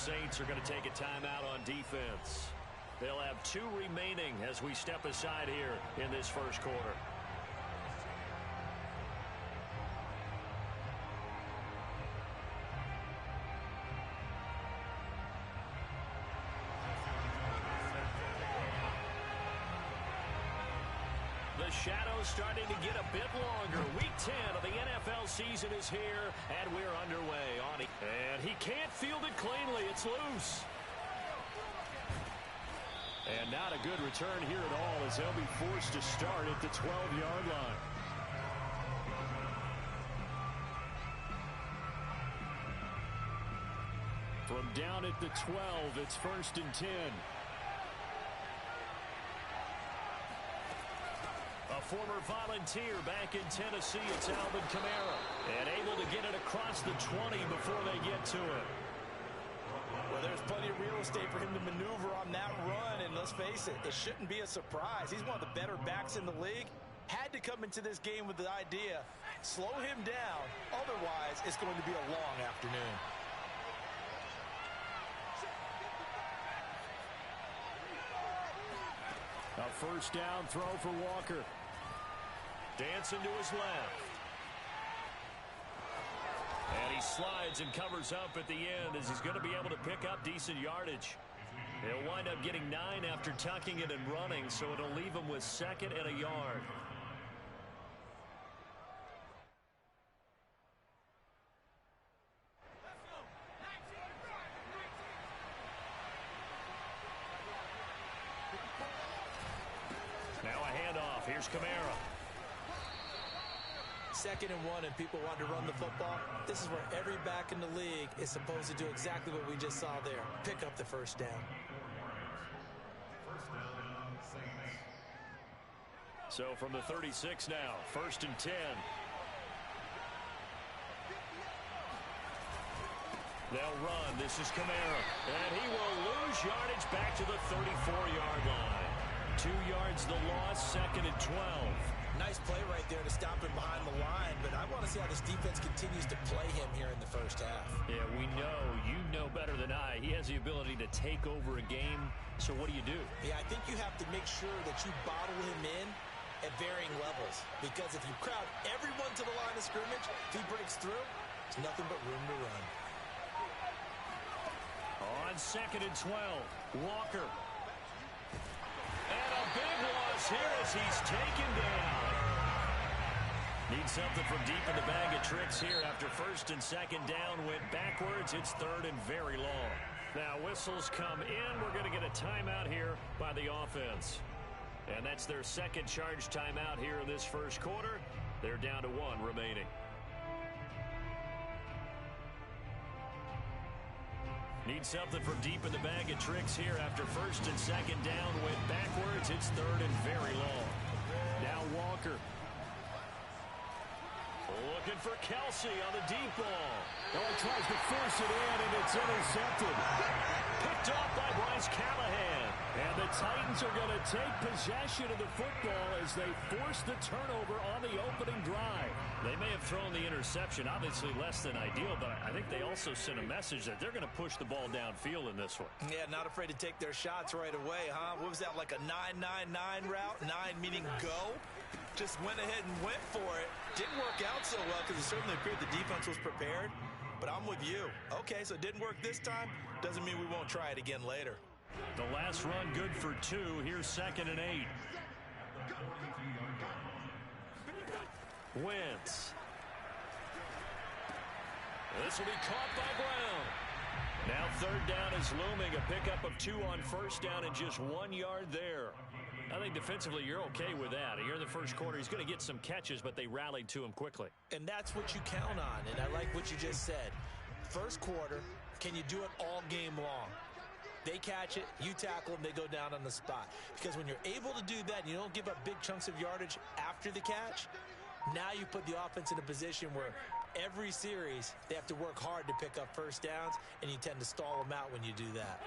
Saints are going to take a timeout on defense. They'll have 2 remaining as we step aside here in this first quarter. The shadow's starting to get a bit longer. Week 10 of the NFL season is here, and we're underway on it. And he can't field it cleanly. It's loose. And not a good return here at all, as they'll be forced to start at the 12-yard line. From down at the 12, it's 1st and 10. A former volunteer back in Tennessee, it's Alvin Kamara. And able to get it across the 20 before they get to it. Well, there's plenty of real estate for him to maneuver on that run, and let's face it, it shouldn't be a surprise. He's one of the better backs in the league. Had to come into this game with the idea, slow him down, otherwise it's going to be a long afternoon. A first down throw for Walker. Dancing to his left. And he slides and covers up at the end as he's going to be able to pick up decent yardage. He'll wind up getting 9 after tucking it and running, so it'll leave him with 2nd and a yard. Now a handoff. Here's Kamara. 2nd and 1, and people want to run the football. This is where every back in the league is supposed to do exactly what we just saw there. Pick up the first down. So from the 36 now, 1st and 10. They'll run. This is Kamara. And he will lose yardage back to the 34-yard line. 2 yards the loss, 2nd and 12. Nice play right there to stop him behind the line, but I want to see how this defense continues to play him here in the first half. Yeah, we know. You know better than I. He has the ability to take over a game, so what do you do? Yeah, I think you have to make sure that you bottle him in at varying levels, because if you crowd everyone to the line of scrimmage, if he breaks through, there's nothing but room to run. On 2nd and 12, Walker. And a big loss here as he's taken down. Needs something from deep in the bag of tricks here after 1st and 2nd down. Went backwards. It's 3rd and very long. Now whistles come in. We're going to get a timeout here by the offense. And that's their 2nd charge timeout here in this first quarter. They're down to 1 remaining. Need something from deep in the bag of tricks here after 1st and 2nd down. Went backwards. It's 3rd and very long. Now Walker. Looking for Kelsey on the deep ball. Oh, he tries to force it in, and it's intercepted. Picked off by Bryce Callahan. And the Titans are going to take possession of the football as they force the turnover on the opening drive. They may have thrown the interception, obviously less than ideal, but I think they also sent a message that they're going to push the ball downfield in this one. Yeah, not afraid to take their shots right away, huh? What was that, like a 9-9-9 route? 9 meaning go? Just went ahead and went for it. Didn't work out so well because it certainly appeared the defense was prepared. But I'm with you. Okay, so it didn't work this time. Doesn't mean we won't try it again later. The last run good for 2. Here's 2nd and 8. Wentz. This will be caught by Brown. Now 3rd down is looming. A pickup of 2 on 1st down and just 1 yard there. I think defensively you're okay with that. Here in the first quarter, he's going to get some catches, but they rallied to him quickly. And that's what you count on, and I like what you just said. First quarter, can you do it all game long? They catch it, you tackle them, they go down on the spot. Because when you're able to do that, and you don't give up big chunks of yardage after the catch, now you put the offense in a position where every series they have to work hard to pick up first downs, and you tend to stall them out when you do that.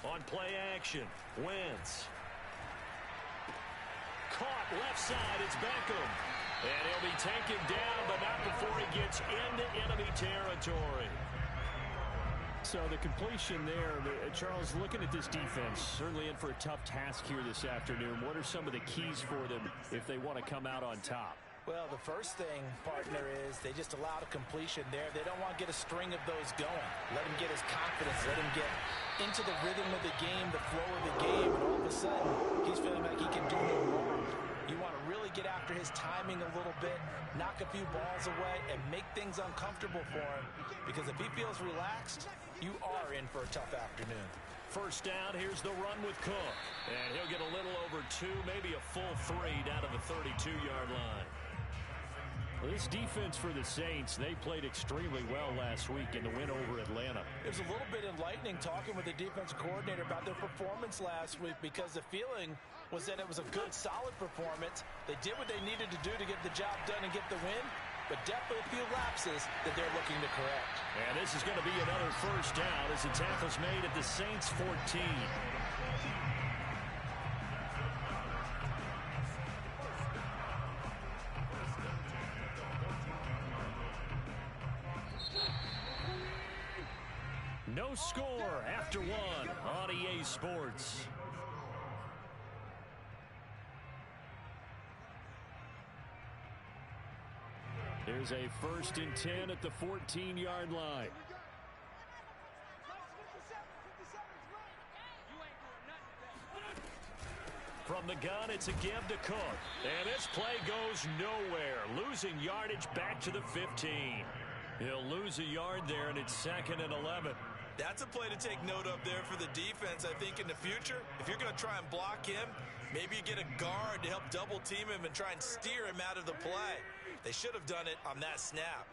On play action, Wentz. Caught left side, it's Beckham. And he'll be taken down, but not before he gets into enemy territory. So the completion there, Charles, looking at this defense, certainly in for a tough task here this afternoon. What are some of the keys for them if they want to come out on top? Well, the first thing, partner, is they just allowed a completion there. They don't want to get a string of those going. Let him get his confidence. Let him get into the rhythm of the game, the flow of the game, and all of a sudden, he's feeling like he can do no wrong. You want to really get after his timing a little bit, knock a few balls away, and make things uncomfortable for him. Because if he feels relaxed, you are in for a tough afternoon. First down, here's the run with Cook. And he'll get a little over 2, maybe a full 3 down to the 32-yard line. Well, this defense for the Saints, they played extremely well last week in the win over Atlanta. It was a little bit enlightening talking with the defensive coordinator about their performance last week, because the feeling was that it was a good, solid performance. They did what they needed to do to get the job done and get the win, but definitely a few lapses that they're looking to correct. And this is going to be another first down as the tackle's made at the Saints 14. No score after 1 on EA Sports. Here's a 1st and 10 at the 14-yard line. From the gun, it's a give to Cook. And this play goes nowhere. Losing yardage back to the 15. He'll lose a yard there, and it's 2nd and 11. That's a play to take note of there for the defense, I think, in the future. If you're going to try and block him, maybe you get a guard to help double team him and try and steer him out of the play. They should have done it on that snap.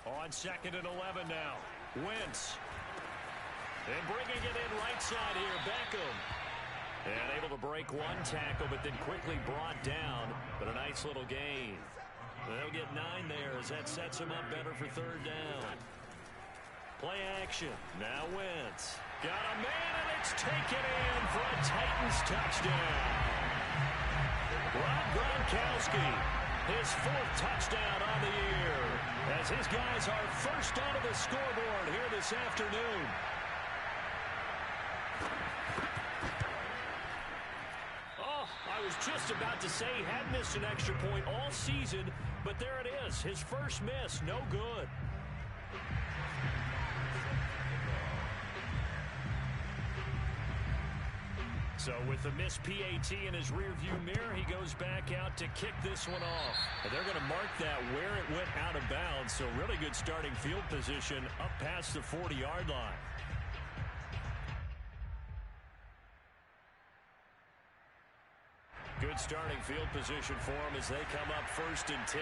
On 2nd and 11 now. Wentz. And bringing it in right side here, Beckham. And able to break one tackle, but then quickly brought down. But a nice little gain. They'll get 9 there as that sets him up better for 3rd down. Play action. Now Wentz. Got a man, and it's taken in for a Titans touchdown. Rob Gronkowski, his 4th touchdown on the year, as his guys are first onto the scoreboard here this afternoon. Oh, I was just about to say he hadn't missed an extra point all season, but there it is, his first miss, no good. So with the missed PAT in his rearview mirror, he goes back out to kick this one off. And they're going to mark that where it went out of bounds. So really good starting field position up past the 40-yard line. Good starting field position for them as they come up 1st and 10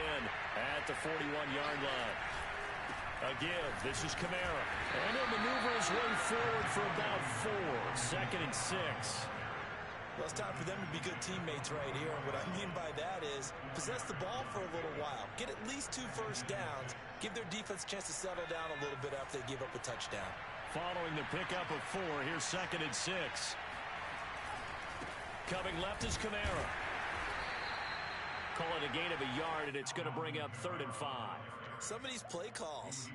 at the 41-yard line. Again, this is Kamara. And he'll maneuver his way forward for about 4. 2nd and 6. Well, it's time for them to be good teammates right here. And what I mean by that is possess the ball for a little while. Get at least 2 first downs. Give their defense a chance to settle down a little bit after they give up a touchdown. Following the pickup of 4, here's 2nd and 6. Coming left is Kamara. Call it a gain of a yard, and it's going to bring up 3rd and 5. Some of these play calls,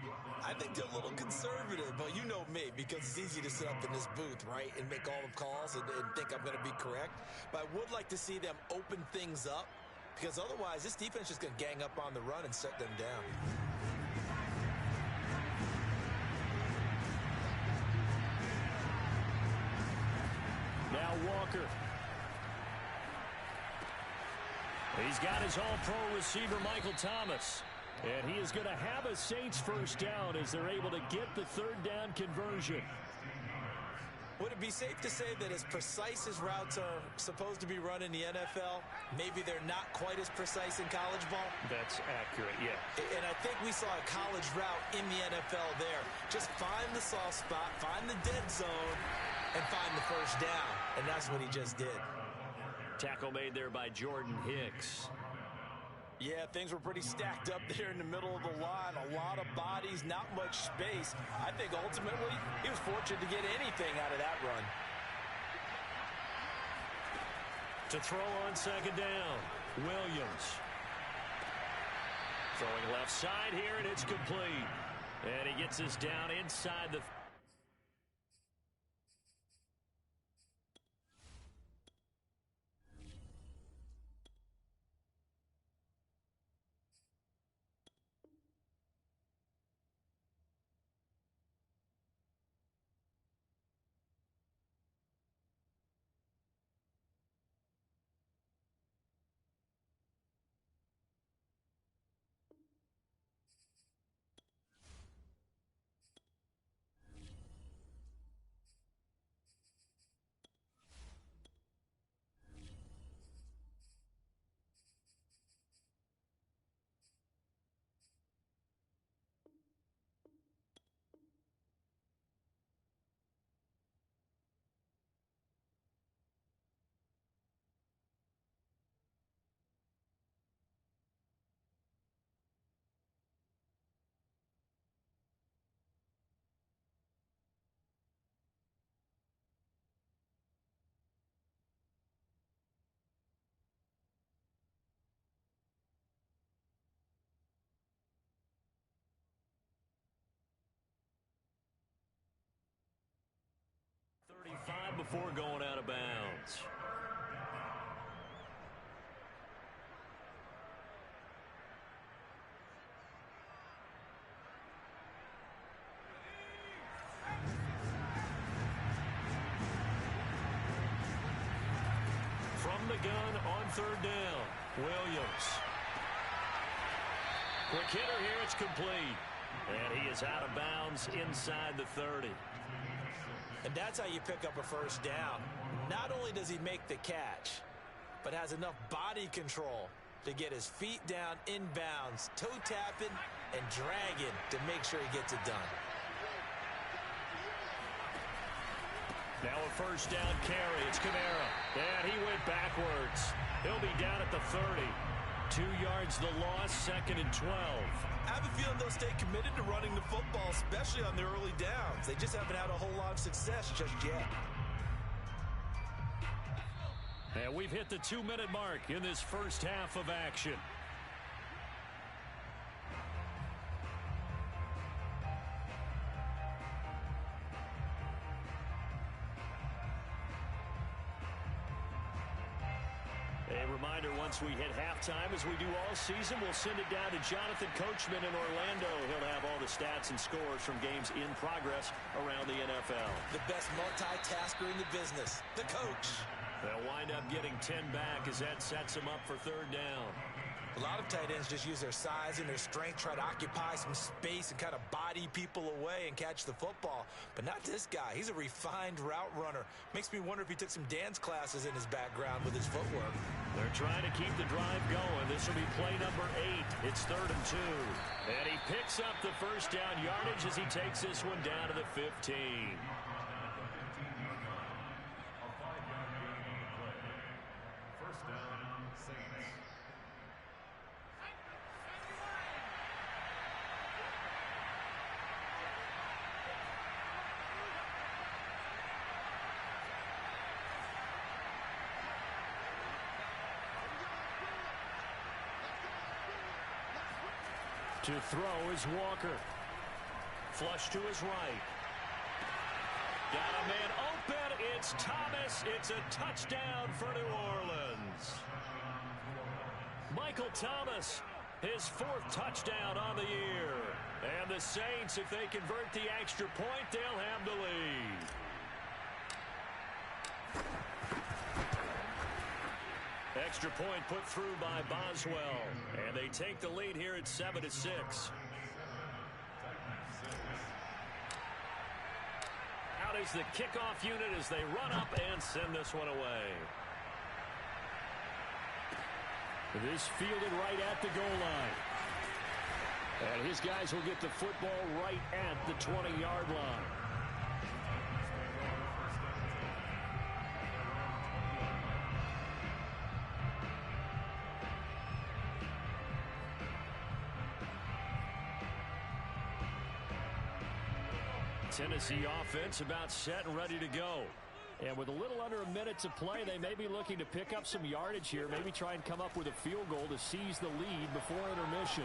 I think they're a little conservative, but you know me, because it's easy to sit up in this booth, right, and make all the calls and think I'm going to be correct. But I would like to see them open things up, because otherwise this defense is just going to gang up on the run and set them down. Now Walker. He's got his all-pro receiver, Michael Thomas. And he is going to have a Saints first down as they're able to get the 3rd down conversion. Would it be safe to say that as precise as routes are supposed to be run in the NFL, maybe they're not quite as precise in college ball? That's accurate, yeah. And I think we saw a college route in the NFL there. Just find the soft spot, find the dead zone, and find the first down. And that's what he just did. Tackle made there by Jordan Hicks. Yeah, things were pretty stacked up there in the middle of the line. A lot of bodies, not much space. I think ultimately he was fortunate to get anything out of that run. To throw on 2nd down, Williams. Throwing left side here, and it's complete. And he gets us down inside the... Before going out of bounds. From the gun on third down, Williams. Quick hitter here, it's complete. And he is out of bounds inside the 30. And that's how you pick up a first down. Not only does he make the catch, but has enough body control to get his feet down inbounds, toe tapping and dragging to make sure he gets it done. Now a first down carry. It's Kamara. And he went backwards. He'll be down at the 30. 2 yards the loss, 2nd and 12. I have a feeling they'll stay committed to running the football, especially on their early downs. They just haven't had a whole lot of success just yet. And we've hit the 2-minute mark in this first half of action. Once we hit halftime, as we do all season, we'll send it down to Jonathan Coachman in Orlando. He'll have all the stats and scores from games in progress around the NFL. The best multitasker in the business, the coach. They'll wind up getting 10 back as that sets them up for third down. A lot of tight ends just use their size and their strength, try to occupy some space and kind of body people away and catch the football. But not this guy. He's a refined route runner. Makes me wonder if he took some dance classes in his background with his footwork. They're trying to keep the drive going. This will be play number 8. It's 3rd and 2. And he picks up the first down yardage as he takes this one down to the 15. First down, Saints. To throw is Walker. Flush to his right. Got a man open. It's Thomas. It's a touchdown for New Orleans. Michael Thomas, his 4th touchdown on the year. And the Saints, if they convert the extra point, they'll have the lead. Extra point put through by Boswell. And they take the lead here at 7-6. Out is the kickoff unit as they run up and send this one away. This fielded right at the goal line. And his guys will get the football right at the 20-yard line. Tennessee offense about set and ready to go. And with a little under a minute to play, they may be looking to pick up some yardage here, maybe try and come up with a field goal to seize the lead before intermission.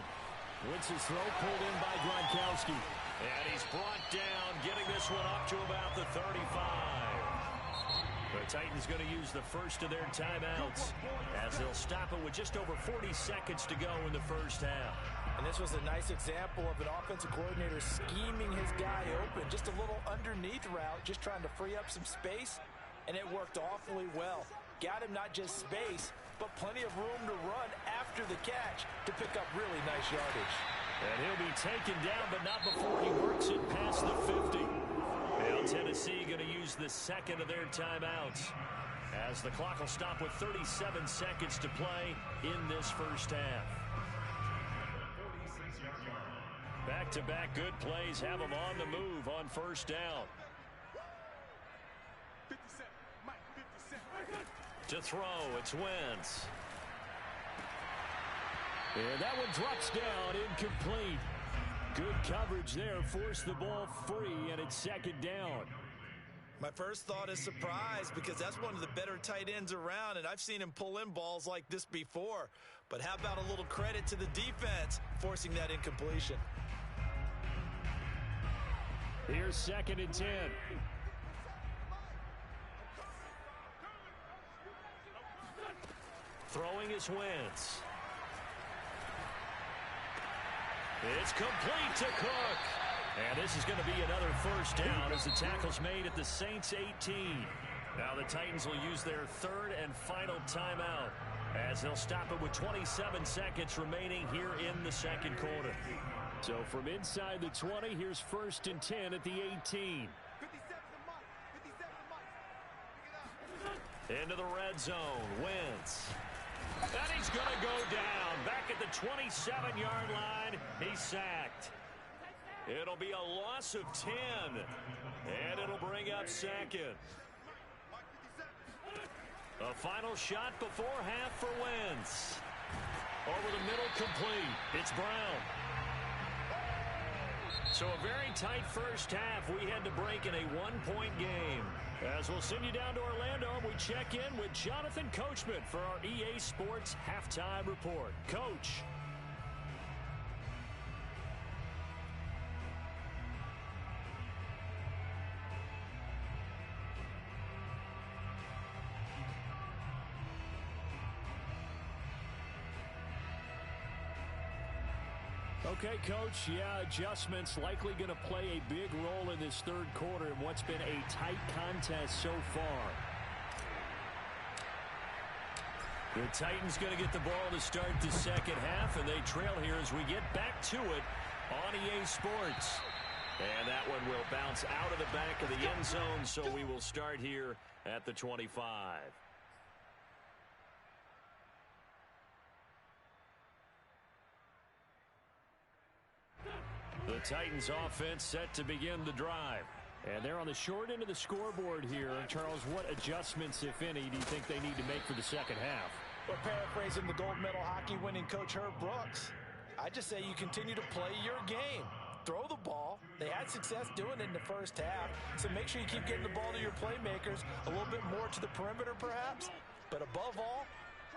Wentz's throw pulled in by Gronkowski. And he's brought down, getting this one up to about the 35. The Titans going to use the first of their timeouts as they'll stop it with just over 40 seconds to go in the first half. And this was a nice example of an offensive coordinator scheming his guy open. Just a little underneath route, just trying to free up some space, and it worked awfully well. Got him not just space, but plenty of room to run after the catch to pick up really nice yardage. And he'll be taken down, but not before he works it past the 50. Now Tennessee going to use the second of their timeouts as the clock will stop with 37 seconds to play in this first half. Back-to-back good plays have them on the move on first down. To throw, it's Wentz. And that one drops down, incomplete. Good coverage there, forced the ball free, and it's second down. My first thought is surprise, because that's one of the better tight ends around, and I've seen him pull in balls like this before. But how about a little credit to the defense forcing that incompletion? Here's second and 10. Throwing is Wentz. It's complete to Cook. And this is going to be another first down as the tackle's made at the Saints 18. Now the Titans will use their third and final timeout as they'll stop it with 27 seconds remaining here in the second quarter. So from inside the 20, here's first and 10 at the 18. Into the red zone, Wentz. And he's going to go down. Back at the 27-yard line, he's sacked. It'll be a loss of 10, and it'll bring up second. A final shot before half for Wentz. Over the middle, complete. It's Brown. So a very tight first half. We had to break in a one-point game. As we'll send you down to Orlando, we check in with Jonathan Coachman for our EA Sports Halftime Report. Coach. Okay, Coach, yeah, adjustments likely going to play a big role in this third quarter in what's been a tight contest so far. The Titans going to get the ball to start the second half, and they trail here as we get back to it on EA Sports. And that one will bounce out of the back of the end zone, so we will start here at the 25. The Titans offense set to begin the drive. And they're on the short end of the scoreboard here. Charles, what adjustments, if any, do you think they need to make for the second half? Well, paraphrasing the gold medal hockey winning coach Herb Brooks, I just say you continue to play your game. Throw the ball. They had success doing it in the first half, so make sure you keep getting the ball to your playmakers, a little bit more to the perimeter perhaps, but above all,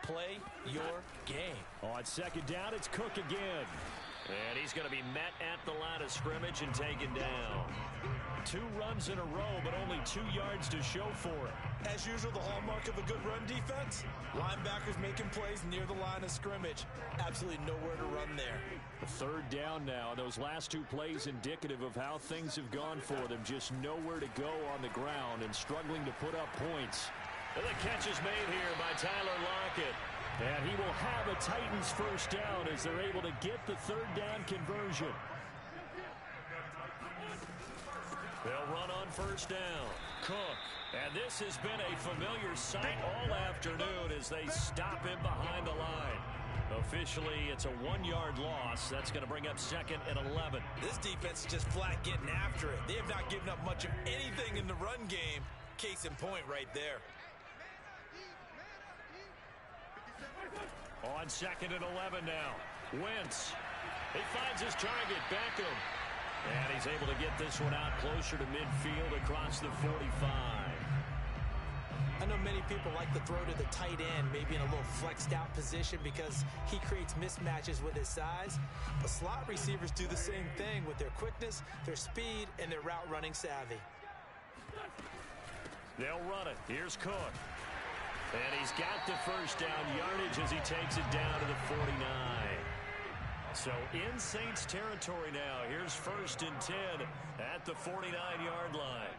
play your game. On second down, it's Cook again. And he's going to be met at the line of scrimmage and taken down. 2 runs in a row, but only 2 yards to show for it. As usual, the hallmark of a good run defense, linebackers making plays near the line of scrimmage. Absolutely nowhere to run there. Third down now. Those last 2 plays indicative of how things have gone for them. Just nowhere to go on the ground and struggling to put up points. And the catch is made here by Tyler Lockett. And he will have a Titans first down as they're able to get the third down conversion. They'll run on first down. Cook. And this has been a familiar sight all afternoon as they stop him behind the line. Officially, it's a 1-yard loss. That's going to bring up second and 11. This defense is just flat getting after it. They have not given up much of anything in the run game. Case in point right there. On second and 11 now. Wentz. He finds his target, Beckham. And he's able to get this one out closer to midfield across the 45. A know many people like to throw to the tight end, maybe in a little flexed out position because he creates mismatches with his size. But slot receivers do the same thing with their quickness, their speed, and their route running savvy. They'll run it. Here's Cook. And he's got the first down yardage as he takes it down to the 49. So in Saints territory now. Here's 1st and 10 at the 49-yard line.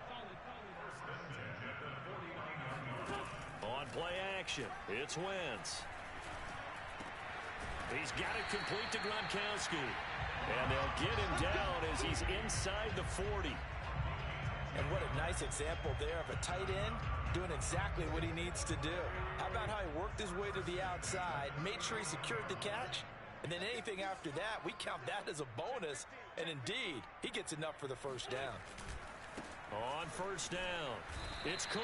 On play action, it's Wentz. He's got it complete to Gronkowski. And they'll get him down as he's inside the 40. And what a nice example there of a tight end doing exactly what he needs to do. How about how he worked his way to the outside, made sure he secured the catch, and then anything after that, we count that as a bonus. And indeed, he gets enough for the first down. On first down, it's Cook.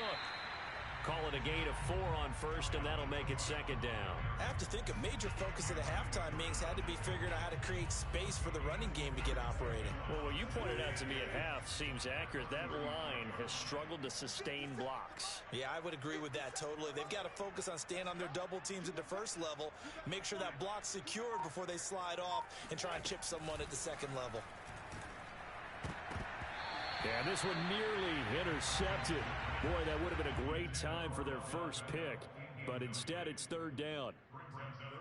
Call it a gain of 4 on first, and that'll make it 2nd down. I have to think a major focus of the halftime meetings had to be figuring out how to create space for the running game to get operating. Well, what you pointed out to me at half seems accurate. That line has struggled to sustain blocks. Yeah, I would agree with that totally. They've got to focus on staying on their double teams at the first level, make sure that block's secured before they slide off and try and chip someone at the second level. Yeah, this one nearly intercepted. Boy, that would have been a great time for their first pick, but instead it's 3rd down.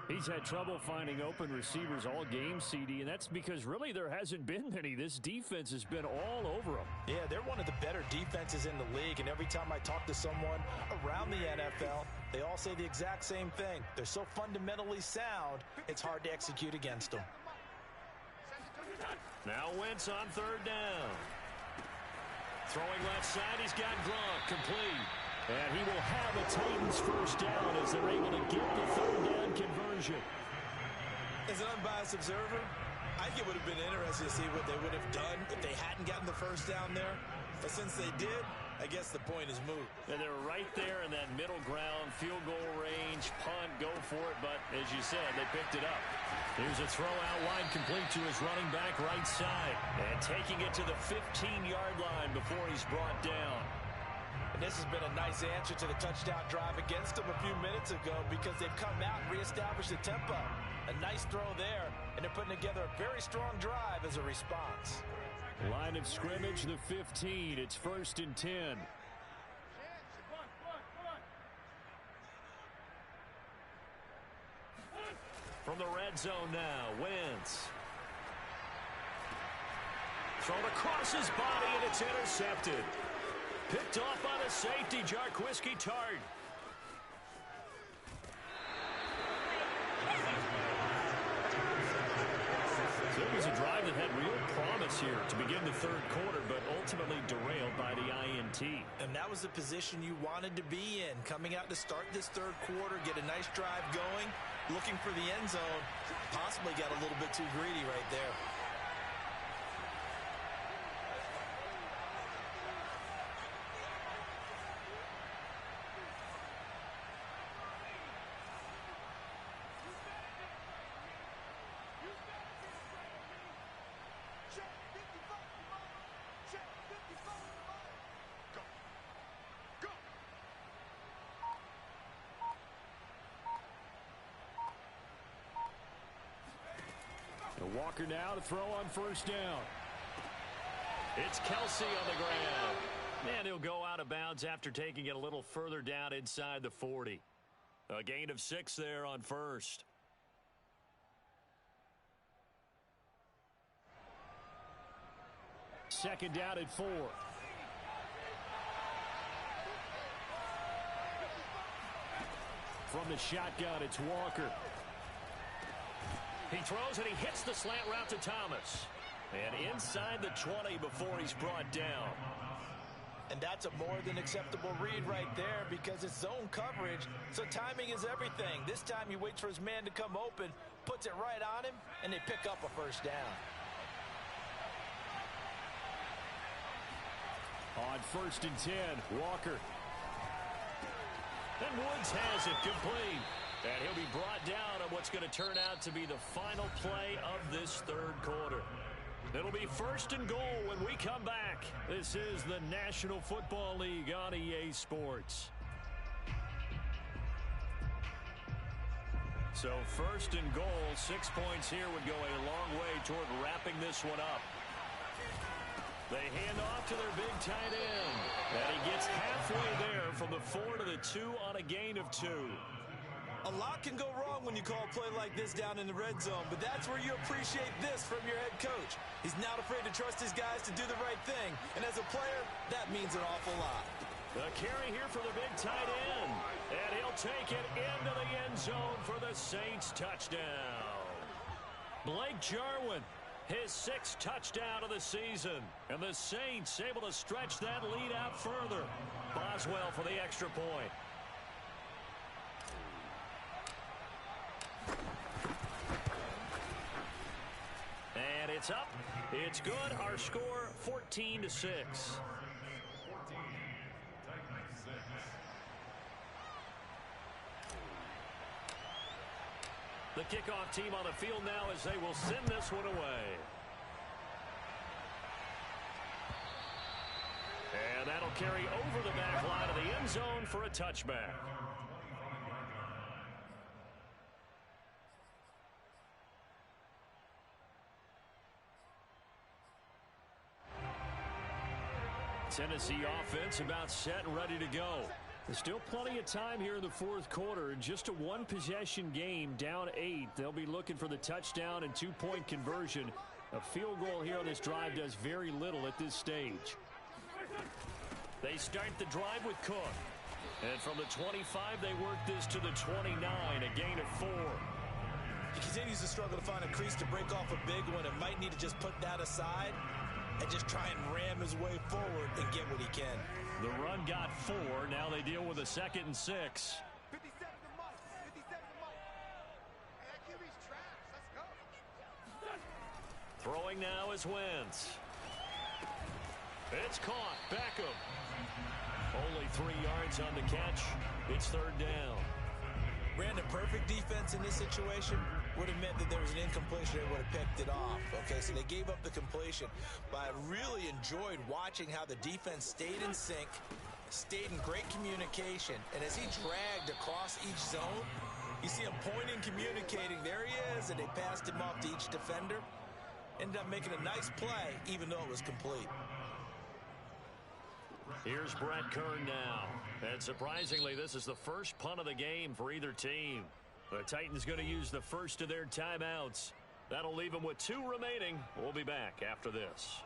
He's had trouble finding open receivers all game, CD, and that's because really there hasn't been many. This defense has been all over them. Yeah, they're one of the better defenses in the league, and every time I talk to someone around the NFL, they all say the exact same thing. They're so fundamentally sound, it's hard to execute against them. Now Wentz on 3rd down. Throwing left side, he's got Gronk complete. And he will have a Titans first down as they're able to get the 3rd down conversion. As an unbiased observer, I think it would have been interesting to see what they would have done if they hadn't gotten the first down there. But since they did, I guess the point is moot. And they're right there in that middle ground, field goal range, punt, go for it. But as you said, they picked it up. Here's a throw out wide complete to his running back right side. And taking it to the 15-yard line before he's brought down. And this has been a nice answer to the touchdown drive against them a few minutes ago because they've come out and reestablished the tempo. A nice throw there, and they're putting together a very strong drive as a response. Line of scrimmage, the 15. It's 1st and 10. From the red zone now, Wentz. Thrown across his body, and it's intercepted. Picked off by the safety, Jarquiski Tart. So it was a drive that had real promise here to begin the 3rd quarter, but ultimately derailed by the INT. And that was the position you wanted to be in. Coming out to start this 3rd quarter, get a nice drive going, looking for the end zone. Possibly got a little bit too greedy right there. Walker now to throw on first down. It's Kelsey on the ground. And he'll go out of bounds after taking it a little further down inside the 40. A gain of 6 there on first. Second down at 4. From the shotgun, it's Walker. He throws and he hits the slant route to Thomas. And inside the 20 before he's brought down. And that's a more than acceptable read right there because it's zone coverage, so timing is everything. This time he waits for his man to come open, puts it right on him, and they pick up a first down. On 1st and 10, Walker. And Woods has it complete. And he'll be brought down on what's going to turn out to be the final play of this 3rd quarter. It'll be 1st and goal when we come back. This is the National Football League on EA Sports. So first and goal, 6 points here would go a long way toward wrapping this one up. They hand off to their big tight end. And he gets halfway there from the 4 to the 2 on a gain of 2. A lot can go wrong when you call a play like this down in the red zone, but that's where you appreciate this from your head coach. He's not afraid to trust his guys to do the right thing, and as a player, that means an awful lot. The carry here for the big tight end, and he'll take it into the end zone for the Saints touchdown. Blake Jarwin, his 6th touchdown of the season, and the Saints able to stretch that lead out further. Boswell for the extra point. And it's up. It's good. Our score 14-6. The kickoff team on the field now as they will send this one away. And that'll carry over the back line of the end zone for a touchback. Tennessee offense about set and ready to go. There's still plenty of time here in the fourth quarter. In just a one-possession game, down 8. They'll be looking for the touchdown and 2-point conversion. A field goal here on this drive does very little at this stage. They start the drive with Cook. And from the 25, they work this to the 29, a gain of 4. He continues to struggle to find a crease to break off a big one and might need to just put that aside and just try and ram his way forward and get what he can. The run got 4. Now they deal with a 2nd and 6. 57 to Mike. 57 to Mike. Hey, that QB's trash. Let's go. Throwing now is Wentz. It's caught. Beckham. Only 3 yards on the catch. It's 3rd down. Brandon, perfect defense in this situation would have meant that there was an incompletion. They would have picked it off. Okay, so they gave up the completion. But I really enjoyed watching how the defense stayed in sync, stayed in great communication. And as he dragged across each zone, you see him pointing, communicating. There he is, and they passed him off to each defender. Ended up making a nice play, even though it was complete. Here's Brett Kern now. And surprisingly, this is the first punt of the game for either team. The Titans going to use the first of their timeouts. That'll leave them with 2 remaining. We'll be back after this.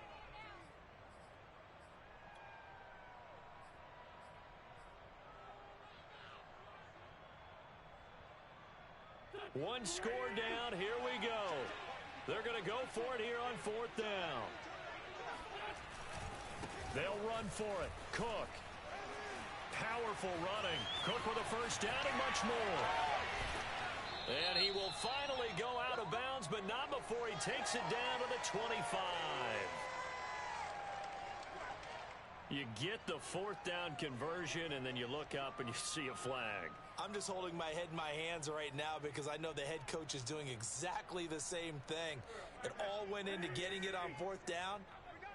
One score down. Here we go. They're going to go for it here on 4th down. They'll run for it. Cook. Powerful running. Cook with a first down and much more. And he will finally go out of bounds, but not before he takes it down to the 25. You get the 4th down conversion, and then you look up and you see a flag. I'm just holding my head in my hands right now because I know the head coach is doing exactly the same thing. It all went into getting it on 4th down,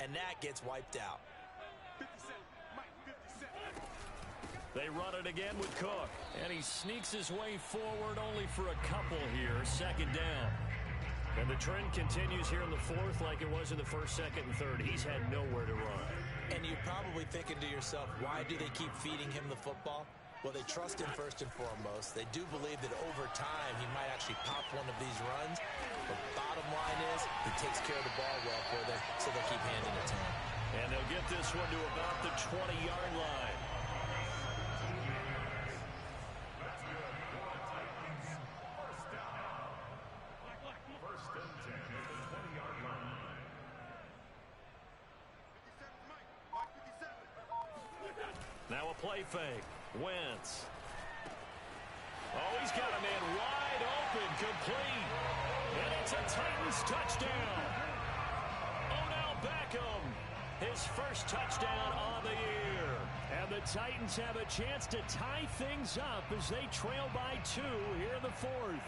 and that gets wiped out. They run it again with Cook, and he sneaks his way forward only for a couple here, 2nd down. And the trend continues here in the 4th like it was in the 1st, 2nd, and 3rd. He's had nowhere to run. And you're probably thinking to yourself, why do they keep feeding him the football? Well, they trust him first and foremost. They do believe that over time he might actually pop one of these runs. But bottom line is he takes care of the ball well for them, so they'll keep handing it to him. And they'll get this one to about the 20-yard line. Now a play fake. Wentz. Oh, he's got a man wide open, complete. And it's a Titans touchdown. Odell Beckham, his first touchdown on the year. And the Titans have a chance to tie things up as they trail by 2 here in the 4th.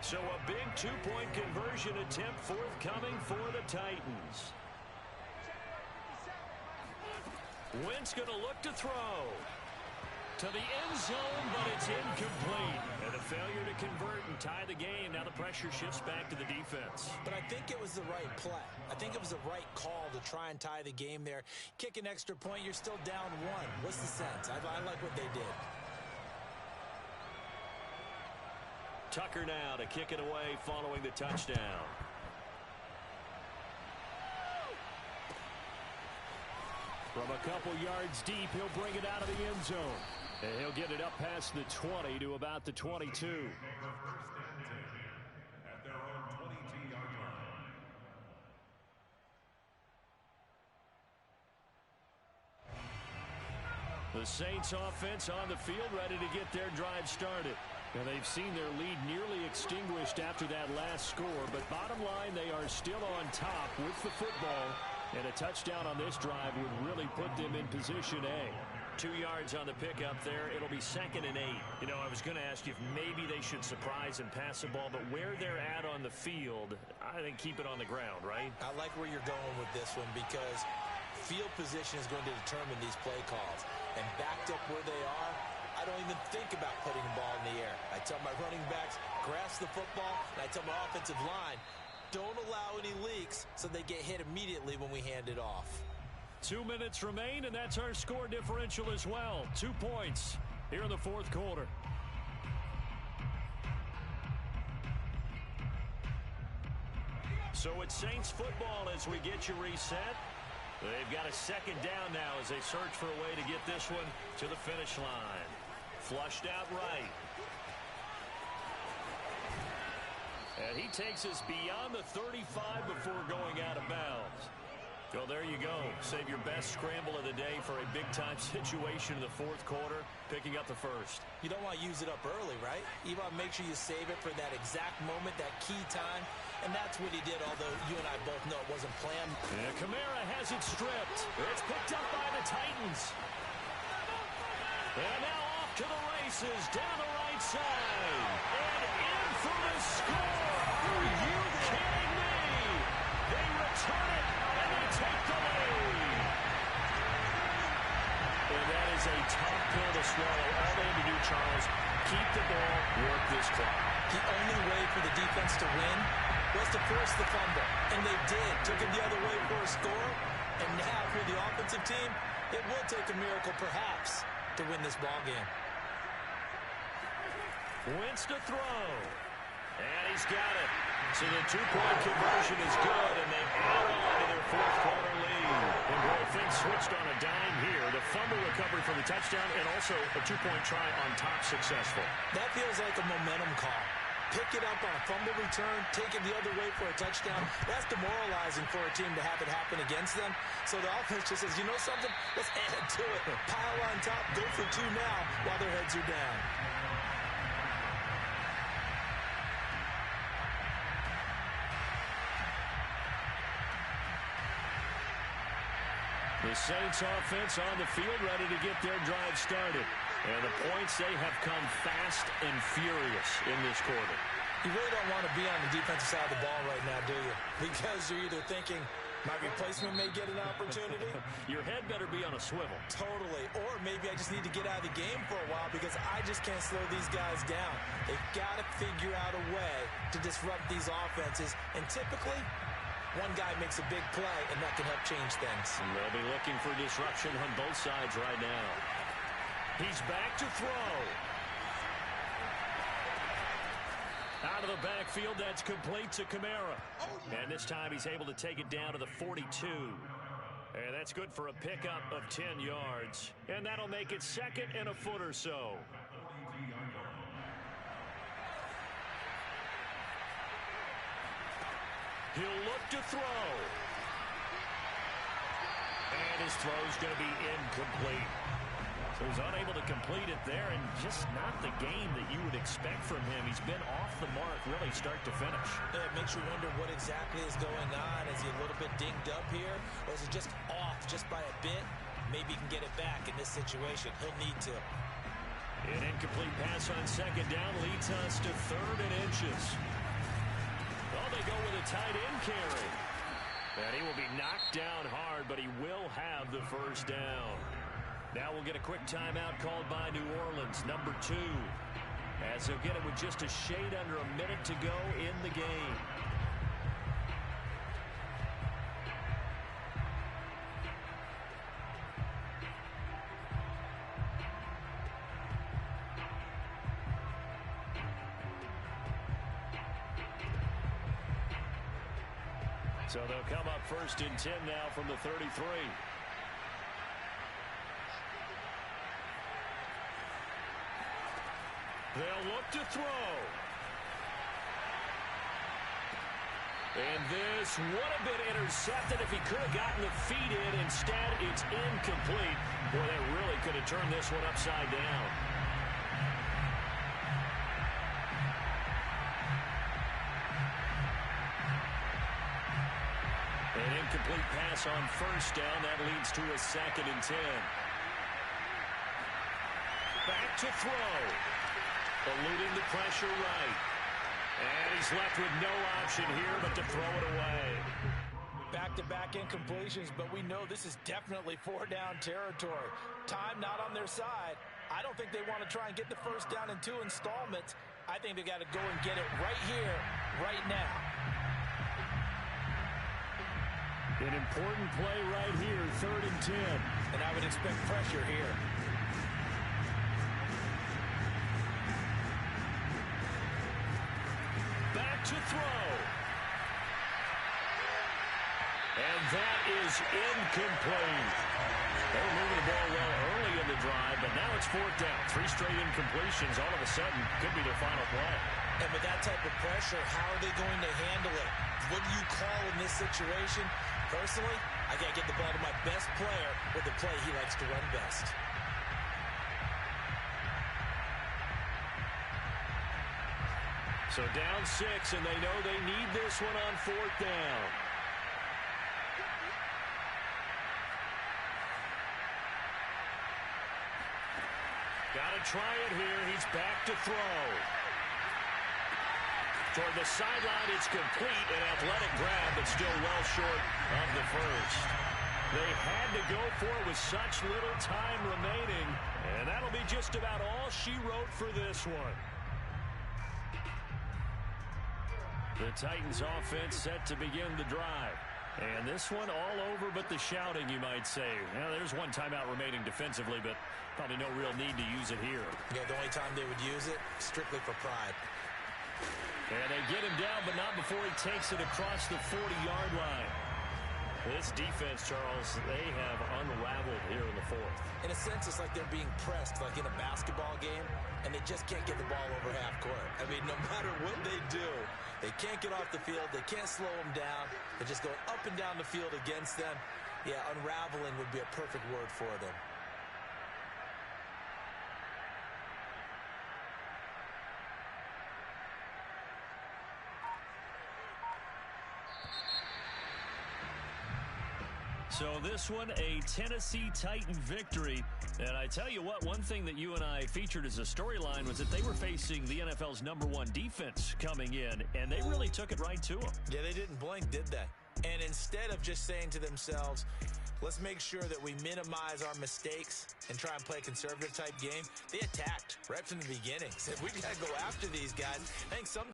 So a big two-point conversion attempt forthcoming for the Titans. Wentz going to look to throw. To the end zone, but it's incomplete. And a failure to convert and tie the game. Now the pressure shifts back to the defense. But I think it was the right play. I think it was the right call to try and tie the game there. Kick an extra point, you're still down one. What's the sense? I like what they did. Tucker now to kick it away following the touchdown. From a couple yards deep, he'll bring it out of the end zone. And he'll get it up past the 20 to about the 22. At their own 22-yard line. The Saints offense on the field ready to get their drive started. And they've seen their lead nearly extinguished after that last score. But bottom line, they are still on top with the football. And a touchdown on this drive would really put them in position A. 2 yards on the pickup there. It'll be 2nd and 8. You know, I was going to ask you if maybe they should surprise and pass the ball, but where they're at on the field, I think keep it on the ground, right? I like where you're going with this one because field position is going to determine these play calls. And backed up where they are, I don't even think about putting the ball in the air. I tell my running backs, grasp the football, and I tell my offensive line, don't allow any leaks so they get hit immediately when we hand it off. 2 minutes remain, and that's our score differential as well. 2 points here in the fourth quarter. So it's Saints football as we get you reset. They've got a 2nd down now as they search for a way to get this one to the finish line. Flushed out right. And he takes us beyond the 35 before going out of bounds. Well, there you go. Save your best scramble of the day for a big-time situation in the fourth quarter, picking up the first. You don't want to use it up early, right? You want to make sure you save it for that exact moment, that key time, and that's what he did, although you and I both know it wasn't planned. And Kamara has it stripped. It's picked up by the Titans. And now off to the races, down the right side, and in for the score. Are you kidding me? They return it. Take the lead. And that is a tough pill to swallow. All they had to do, Charles, keep the ball, work this clock. The only way for the defense to win was to force the fumble. And they did. Took it the other way for a score. And now for the offensive team, it will take a miracle, perhaps, to win this ball game. Wentz to throw. And he's got it. So the two-point conversion is good, and they add on to their fourth quarter lead. And boy, things switched on a dime here. The fumble recovery for the touchdown, and also a two-point try on top successful. That feels like a momentum call. Pick it up on a fumble return, take it the other way for a touchdown. That's demoralizing for a team to have it happen against them. So the offense just says, you know something? Let's add to it. Pile on top, go for two now while their heads are down. The Saints offense on the field ready to get their drive started. And the points, they have come fast and furious in this quarter. You really don't want to be on the defensive side of the ball right now, do you? Because you're either thinking, my replacement may get an opportunity. Your head better be on a swivel. Totally. Or maybe I just need to get out of the game for a while because I just can't slow these guys down. They've got to figure out a way to disrupt these offenses. And typically, one guy makes a big play, and that can help change things. And they'll be looking for disruption on both sides right now. He's back to throw. Out of the backfield, that's complete to Kamara. And this time he's able to take it down to the 42. And that's good for a pickup of 10 yards. And that'll make it 2nd and a foot or so. He'll look to throw. And his throw's going to be incomplete. So he's unable to complete it there, and just not the game that you would expect from him. He's been off the mark really start to finish. Yeah, it makes you wonder what exactly is going on. Is he a little bit dinged up here, or is it just off just by a bit? Maybe he can get it back in this situation. He'll need to. An incomplete pass on second down leads us to 3rd and inches. Oh, they go with a tight end carry. And he will be knocked down hard, but he will have the first down. Now we'll get a quick timeout called by New Orleans, number 2. As he'll get it with just a shade under a minute to go in the game. So they'll come up 1st and 10 now from the 33. They'll look to throw. And this would have been intercepted if he could have gotten the feet in. Instead, it's incomplete. Boy, that really could have turned this one upside down. An incomplete pass on 1st down. That leads to a 2nd and 10. Back to throw. Eluding the pressure right. And he's left with no option here but to throw it away. Back-to-back incompletions, but we know this is definitely 4-down territory. Time not on their side. I don't think they want to try and get the first down in 2 installments. I think they got to go and get it right here, right now. An important play right here, 3rd and 10. And I would expect pressure here. Back to throw. And that is incomplete. They were moving the ball well early in the drive, but now it's 4th down. 3 straight incompletions all of a sudden could be their final play. And with that type of pressure, how are they going to handle it? What do you call in this situation? Personally, I got to get the ball to my best player with the play he likes to run best. So down 6, and they know they need this one on 4th down. Got to try it here. He's back to throw. Toward the sideline, it's complete. An athletic grab, but still well short of the first. They had to go for it with such little time remaining, and that'll be just about all she wrote for this one. The Titans offense set to begin the drive. And this one all over but the shouting, you might say. Now, there's one timeout remaining defensively, but probably no real need to use it here. Yeah, the only time they would use it, strictly for pride. And they get him down, but not before he takes it across the 40-yard line. This defense, Charles, they have unraveled here in the 4th. In a sense, it's like they're being pressed, like in a basketball game, and they just can't get the ball over half court. I mean, no matter what they do, they can't get off the field. They can't slow them down. They're just going up and down the field against them. Yeah, unraveling would be a perfect word for them. So this one, a Tennessee Titan victory. And I tell you what, one thing that you and I featured as a storyline was that they were facing the NFL's #1 defense coming in, and they really took it right to them. Yeah, they didn't blink, did they? And instead of just saying to themselves, let's make sure that we minimize our mistakes and try and play a conservative type game, they attacked right from the beginning. Said, we got to go after these guys. I think some